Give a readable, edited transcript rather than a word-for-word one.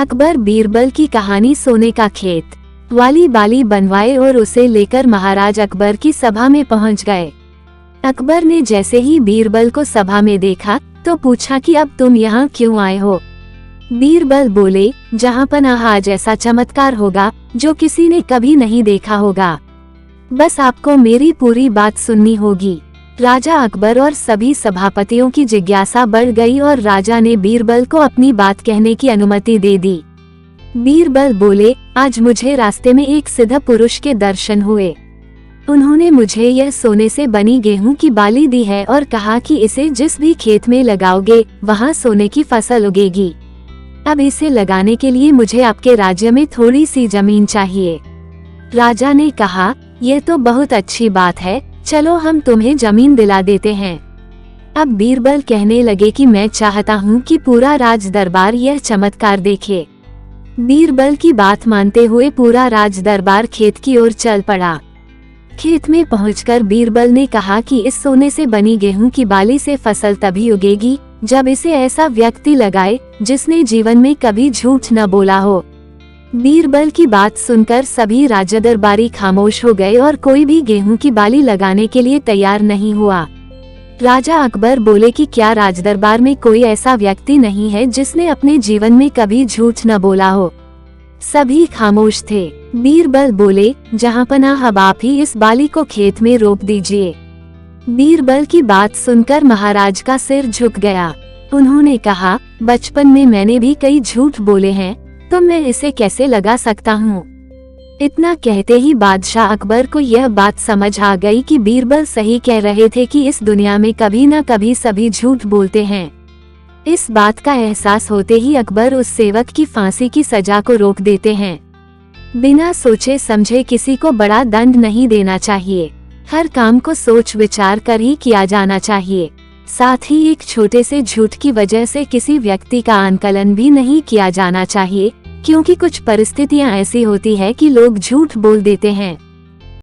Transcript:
अकबर बीरबल की कहानी सोने का खेत वाली बाली बनवाए और उसे लेकर महाराज अकबर की सभा में पहुंच गए। अकबर ने जैसे ही बीरबल को सभा में देखा तो पूछा कि अब तुम यहाँ क्यों आए हो। बीरबल बोले, जहाँ पनाह आज ऐसा चमत्कार होगा जो किसी ने कभी नहीं देखा होगा। बस आपको मेरी पूरी बात सुननी होगी। राजा अकबर और सभी सभापतियों की जिज्ञासा बढ़ गई और राजा ने बीरबल को अपनी बात कहने की अनुमति दे दी। बीरबल बोले, आज मुझे रास्ते में एक सिद्ध पुरुष के दर्शन हुए। उन्होंने मुझे यह सोने से बनी गेहूं की बाली दी है और कहा कि इसे जिस भी खेत में लगाओगे वहां सोने की फसल उगेगी। अब इसे लगाने के लिए मुझे आपके राज्य में थोड़ी सी जमीन चाहिए। राजा ने कहा, यह तो बहुत अच्छी बात है, चलो हम तुम्हें जमीन दिला देते हैं। अब बीरबल कहने लगे कि मैं चाहता हूँ कि पूरा राज दरबार यह चमत्कार देखे। बीरबल की बात मानते हुए पूरा राज दरबार खेत की ओर चल पड़ा। खेत में पहुंचकर बीरबल ने कहा कि इस सोने से बनी गेहूं की बाली से फसल तभी उगेगी जब इसे ऐसा व्यक्ति लगाए जिसने जीवन में कभी झूठ न बोला हो। बीरबल की बात सुनकर सभी राजदरबारी खामोश हो गए और कोई भी गेहूं की बाली लगाने के लिए तैयार नहीं हुआ। राजा अकबर बोले कि क्या राजदरबार में कोई ऐसा व्यक्ति नहीं है जिसने अपने जीवन में कभी झूठ न बोला हो। सभी खामोश थे। बीरबल बोले, जहाँ पनाह अब आप ही इस बाली को खेत में रोप दीजिए। बीरबल की बात सुनकर महाराज का सिर झुक गया। उन्होंने कहा, बचपन में मैंने भी कई झूठ बोले हैं, तो मैं इसे कैसे लगा सकता हूँ। इतना कहते ही बादशाह अकबर को यह बात समझ आ गई कि बीरबल सही कह रहे थे कि इस दुनिया में कभी न कभी सभी झूठ बोलते हैं। इस बात का एहसास होते ही अकबर उस सेवक की फांसी की सजा को रोक देते हैं। बिना सोचे समझे किसी को बड़ा दंड नहीं देना चाहिए। हर काम को सोच विचार कर ही किया जाना चाहिए। साथ ही एक छोटे से झूठ की वजह से किसी व्यक्ति का आकलन भी नहीं किया जाना चाहिए, क्योंकि कुछ परिस्थितियां ऐसी होती है कि लोग झूठ बोल देते हैं।